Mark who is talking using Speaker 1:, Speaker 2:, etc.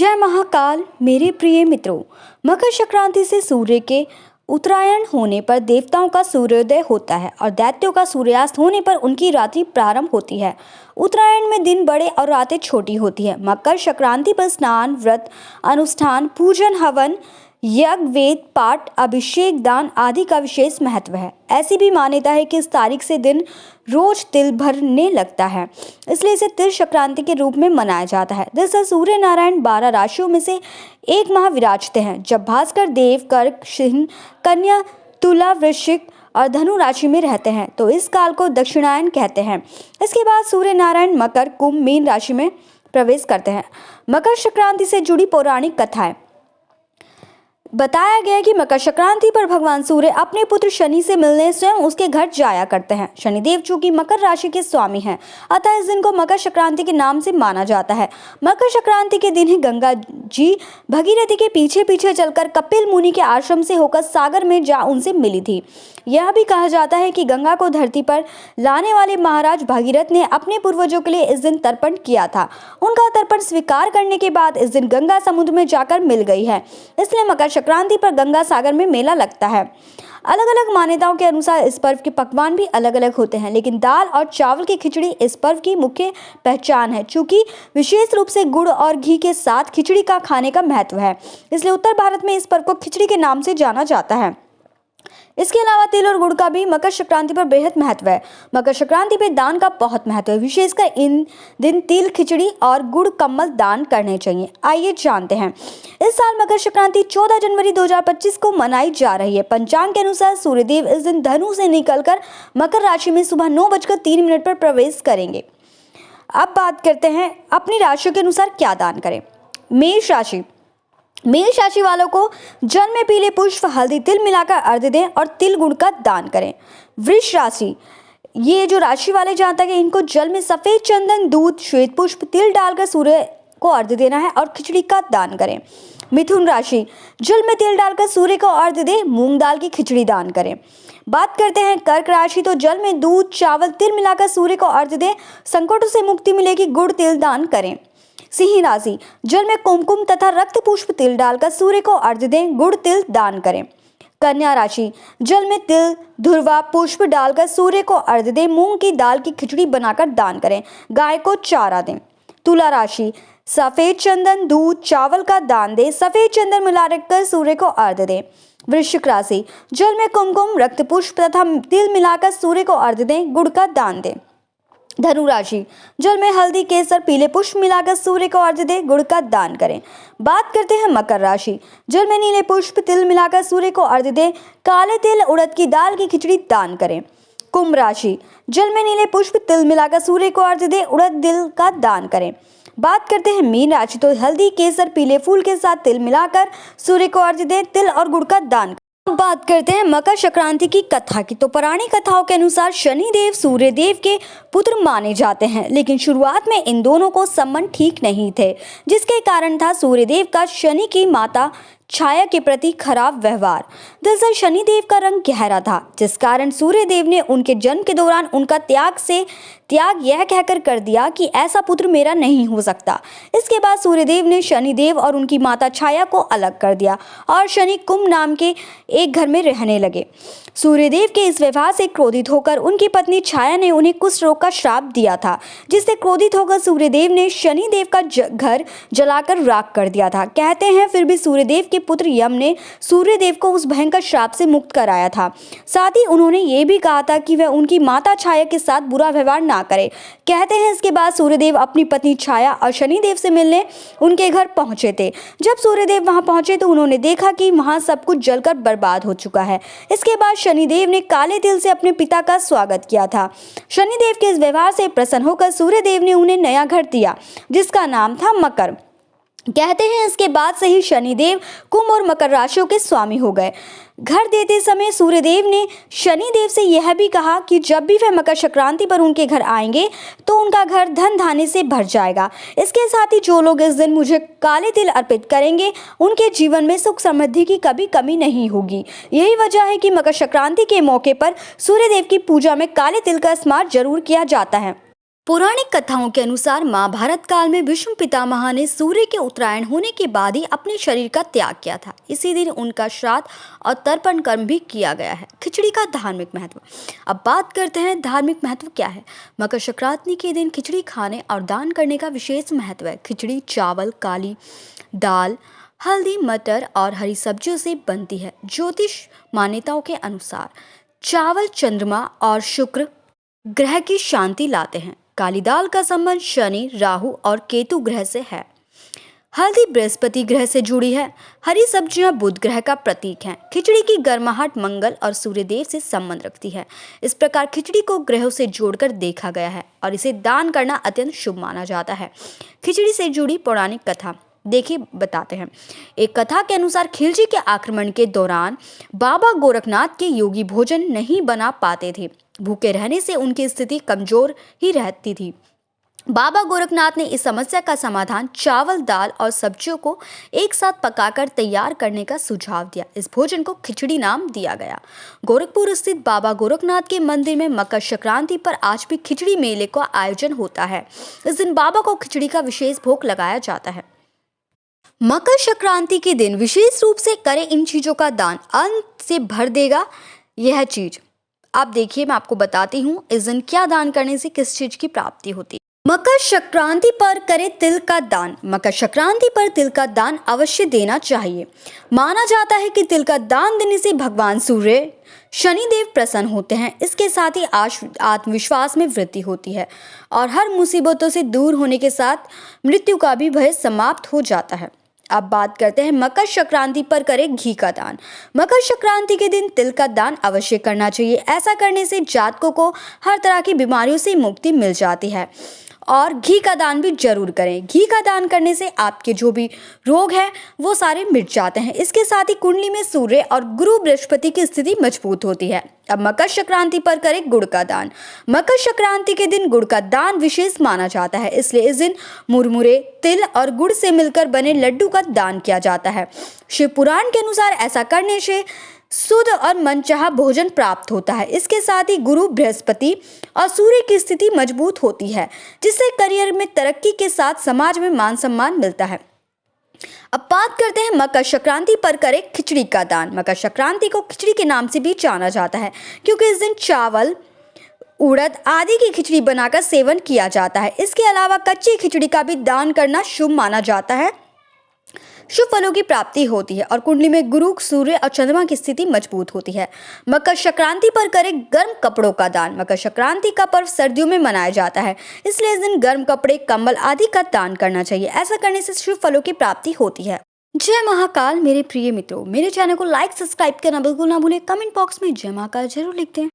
Speaker 1: जय महाकाल मेरे प्रिय मित्रों। मकर संक्रांति से सूर्य के उत्तरायण होने पर देवताओं का सूर्योदय होता है और दैत्यों का सूर्यास्त होने पर उनकी रात्रि प्रारंभ होती है। उत्तरायण में दिन बड़े और रातें छोटी होती है। मकर संक्रांति पर स्नान, व्रत, अनुष्ठान, पूजन, हवन, यज्ञ, वेद पाठ, अभिषेक, दान आदि का विशेष महत्व है। ऐसी भी मान्यता है कि इस तारीख से दिन रोज तिल भरने लगता है, इसलिए इसे तिल संक्रांति के रूप में मनाया जाता है। दरअसल सूर्य नारायण 12 राशियों में से एक माह विराजते हैं। जब भास्कर देव कर्क, सिंह, कन्या, तुला, वृश्चिक और धनु राशि में रहते हैं तो इस काल को दक्षिणायन कहते हैं। इसके बाद सूर्य नारायण मकर, कुंभ, मीन राशि में प्रवेश करते हैं। मकर संक्रांति से जुड़ी पौराणिक कथाएं। बताया गया कि मकर संक्रांति पर भगवान सूर्य अपने पुत्र शनि से मिलने स्वयं उसके घर जाया करते हैं। शनिदेव चूंकि मकर राशि के स्वामी हैं, अतः इस दिन को मकर संक्रांति के नाम से माना जाता है। मकर संक्रांति के दिन ही गंगा जी भगीरथी के पीछे पीछे चलकर कपिल मुनि के आश्रम से होकर सागर में जा उनसे मिली थी। यह भी कहा जाता है कि गंगा को धरती पर लाने वाले महाराज भगीरथ ने अपने पूर्वजों के लिए इस दिन तर्पण किया था। उनका तर्पण स्वीकार करने के बाद इस दिन गंगा समुद्र में जाकर मिल गई है, इसलिए मकर संक्रांति पर गंगा सागर में मेला लगता है। अलग अलग मान्यताओं के अनुसार इस पर्व के पकवान भी अलग अलग होते हैं, लेकिन दाल और चावल की खिचड़ी इस पर्व की मुख्य पहचान है। चूंकि विशेष रूप से गुड़ और घी के साथ खिचड़ी का खाने का महत्व है, इसलिए उत्तर भारत में इस पर्व को खिचड़ी के नाम से जाना जाता है। इसके अलावा तिल और गुड़ का भी मकर संक्रांति पर बेहद महत्व है। मकर संक्रांति पर दान का बहुत महत्व है, विशेषकर इन दिन तिल, खिचड़ी और गुड़ कम्बल दान करने चाहिए। आइए जानते हैं। इस साल मकर संक्रांति 14 जनवरी 2025 को मनाई जा रही है। पंचांग के अनुसार सूर्यदेव इस दिन धनु से निकलकर मकर राशि में सुबह 9:03 पर प्रवेश करेंगे। अब बात करते हैं अपनी राशियों के अनुसार क्या दान करें। मेष राशि वालों को जल में पीले पुष्प, हल्दी, तिल मिलाकर अर्घ्य दें और तिल गुड़ का दान करें। वृष राशि, ये जो राशि वाले जहाँ तक है, इनको जल में सफेद चंदन, दूध, श्वेत पुष्प, तिल डालकर सूर्य को अर्घ्य देना है और खिचड़ी का दान करें। मिथुन राशि, जल में तिल डालकर सूर्य को अर्घ्य दें, मूंग दाल की खिचड़ी दान करें। बात करते हैं कर्क राशि, तो जल में दूध, चावल, तिल मिलाकर सूर्य को अर्घ्य दें, संकटों से मुक्ति मिलेगी, गुड़ तिल दान करें। सिंह राशि, जल में कुमकुम तथा रक्त पुष्प, तिल डालकर सूर्य को अर्घ्य दें, गुड़ तिल दान करें। कन्या राशि, जल में तिल, धुर्वा, पुष्प डालकर सूर्य को अर्घ्य दें, मूंग की दाल की खिचड़ी बनाकर दान करें, गाय को चारा दें। तुला राशि, सफेद चंदन, दूध, चावल का दान दें, सफेद चंदन मिलाकर सूर्य को अर्घ्य दें। वृश्चिक राशि, जल में कुमकुम, रक्त पुष्प तथा तिल मिलाकर सूर्य को अर्घ्य दें, गुड़ का दान दें। धनु राशि, जल में हल्दी, केसर, पीले पुष्प मिलाकर सूर्य को अर्घ्य दें, गुड़ का दान करें। बात करते हैं मकर राशि, जल में नीले पुष्प, तिल मिलाकर सूर्य को अर्घ्य दें, काले तिल, उड़द की दाल की खिचड़ी दान करें। कुंभ राशि, जल में नीले पुष्प, तिल मिलाकर सूर्य को अर्घ्य दें, उड़द तिल का दान करें। बात करते हैं मीन राशि, तो हल्दी, केसर, पीले फूल के साथ तिल मिलाकर सूर्य को अर्घ्य दें, तिल और गुड़ का दान। अब बात करते हैं मकर संक्रांति की कथा की, तो पौराणिक कथाओं के अनुसार शनिदेव सूर्यदेव के पुत्र माने जाते हैं, लेकिन शुरुआत में इन दोनों को संबंध ठीक नहीं थे, जिसके कारण था सूर्यदेव का शनि की माता छाया के प्रति खराब व्यवहार। दरअसल शनिदेव का रंग गहरा था, जिस कारण सूर्यदेव ने उनके जन्म के दौरान उनका त्याग यह कहकर कर दिया कि ऐसा पुत्र मेरा नहीं हो सकता। इसके बाद सूर्यदेव ने शनिदेव और उनकी माता छाया को अलग कर दिया और शनि कुंभ नाम के एक घर में रहने लगे। सूर्यदेव के इस व्यवहार से क्रोधित होकर उनकी पत्नी छाया ने उन्हें कुष्ठ रोग का श्राप दिया था, जिससे क्रोधित होकर सूर्यदेव ने शनिदेव का घर जलाकर राख कर दिया था। कहते हैं फिर भी सूर्यदेव के पुत्र यम ने सूर्यदेव को उस भयंकर श्राप से मुक्त कराया था। साथ ही उन्होंने ये भी कहा था कि वह उनकी माता छाया के साथ बुरा व्यवहार ना करे। कहते हैं इसके बाद सूर्यदेव अपनी पत्नी छाया और शनिदेव से मिलने उनके घर पहुंचे थे। जब सूर्यदेव वहां पहुंचे तो उन्होंने देखा कि वहां सब कुछ जलकर बर्बाद हो चुका है। इसके बाद शनिदेव ने काले तिल से अपने पिता का स्वागत किया था। शनिदेव के इस व्यवहार से प्रसन्न होकर सूर्यदेव ने उन्हें नया घर दिया, जिसका नाम था मकर। कहते हैं इसके बाद से ही शनिदेव कुंभ और मकर राशियों के स्वामी हो गए। घर देते समय सूर्यदेव ने शनिदेव से यह भी कहा कि जब भी वह मकर संक्रांति पर उनके घर आएंगे तो उनका घर धन धान्य से भर जाएगा। इसके साथ ही जो लोग इस दिन मुझे काले तिल अर्पित करेंगे उनके जीवन में सुख समृद्धि की कभी कमी नहीं होगी। यही वजह है कि मकर संक्रांति के मौके पर सूर्यदेव की पूजा में काले तिल का इस्तेमाल जरूर किया जाता है। पौराणिक कथाओं के अनुसार महाभारत काल में भीष्म पितामह ने सूर्य के उत्तरायण होने के बाद ही अपने शरीर का त्याग किया था। इसी दिन उनका श्राद्ध और तर्पण कर्म भी किया गया है। खिचड़ी का धार्मिक महत्व। अब बात करते हैं धार्मिक महत्व क्या है। मकर संक्रांति के दिन खिचड़ी खाने और दान करने का विशेष महत्व है। खिचड़ी चावल, काली दाल, हल्दी, मटर और हरी सब्जियों से बनती है। ज्योतिष मान्यताओं के अनुसार चावल चंद्रमा और शुक्र ग्रह की शांति लाते हैं। काली दाल का संबंध शनि, राहु और केतु ग्रह से है। हल्दी बृहस्पति ग्रह से जुड़ी है। हरी सब्जियां बुध ग्रह का प्रतीक हैं। खिचड़ी की गर्माहट मंगल और सूर्यदेव से संबंध रखती है। इस प्रकार खिचड़ी को ग्रहों से जोड़कर देखा गया है और इसे दान करना अत्यंत शुभ माना जाता है। खिचड़ी से जुड़ी पौराणिक कथा देखिए बताते हैं। एक कथा के अनुसार खिलजी के आक्रमण के दौरान बाबा गोरखनाथ के योगी भोजन नहीं बना पाते थे। भूखे रहने से उनकी स्थिति कमजोर ही रहती थी। बाबा गोरखनाथ ने इस समस्या का समाधान चावल, दाल और सब्जियों को एक साथ पकाकर तैयार करने का सुझाव दिया। इस भोजन को खिचड़ी नाम दिया गया। गोरखपुर स्थित बाबा गोरखनाथ के मंदिर में मकर संक्रांति पर आज भी खिचड़ी मेले का आयोजन होता है। इस दिन बाबा को खिचड़ी का विशेष भोग लगाया जाता है। मकर संक्रांति के दिन विशेष रूप से करें इन चीजों का दान, अन्न से भर देगा यह चीज। आप देखिए, मैं आपको बताती हूँ इस दिन क्या दान करने से किस चीज की प्राप्ति होती है। मकर संक्रांति पर करें तिल का दान। मकर संक्रांति पर तिल का दान अवश्य देना चाहिए। माना जाता है कि तिल का दान देने से भगवान सूर्य, शनिदेव प्रसन्न होते हैं। इसके साथ ही आत्मविश्वास में वृद्धि होती है और हर मुसीबतों से दूर होने के साथ मृत्यु का भी भय समाप्त हो जाता है। अब बात करते हैं मकर संक्रांति पर करें घी का दान। मकर संक्रांति के दिन तिल का दान अवश्य करना चाहिए। ऐसा करने से जातकों को हर तरह की बीमारियों से मुक्ति मिल जाती है। और घी का दान भी जरूर करें। घी का दान करने से आपके जो भी रोग हैं वो सारे मिट जाते हैं। इसके साथ ही कुंडली में सूर्य और गुरु बृहस्पति की स्थिति मजबूत होती है। अब मकर संक्रांति पर करें गुड़ का दान। मकर संक्रांति के दिन गुड़ का दान विशेष माना जाता है, इसलिए इस दिन मुरमुरे, तिल और गुड़ से मिलकर बने लड्डू का दान किया जाता है। शिव पुराण के अनुसार ऐसा करने से शुद्ध और मनचाहा भोजन प्राप्त होता है। इसके साथ ही गुरु बृहस्पति और सूर्य की स्थिति मजबूत होती है, जिससे करियर में तरक्की के साथ समाज में मान सम्मान मिलता है। अब बात करते हैं मकर संक्रांति पर करें खिचड़ी का दान। मकर संक्रांति को खिचड़ी के नाम से भी जाना जाता है, क्योंकि इस दिन चावल, उड़द आदि की खिचड़ी बनाकर सेवन किया जाता है। इसके अलावा कच्ची खिचड़ी का भी दान करना शुभ माना जाता है। शुभ फलों की प्राप्ति होती है और कुंडली में गुरु, सूर्य और चंद्रमा की स्थिति मजबूत होती है। मकर संक्रांति पर करें गर्म कपड़ों का दान। मकर संक्रांति का पर्व सर्दियों में मनाया जाता है, इसलिए इस दिन गर्म कपड़े, कंबल आदि का दान करना चाहिए। ऐसा करने से शुभ फलों की प्राप्ति होती है। जय महाकाल मेरे प्रिय मित्रों, मेरे चैनल को लाइक, सब्सक्राइब करना बिल्कुल ना भूलें। कमेंट बॉक्स में जय महाकाल जरूर लिख दें।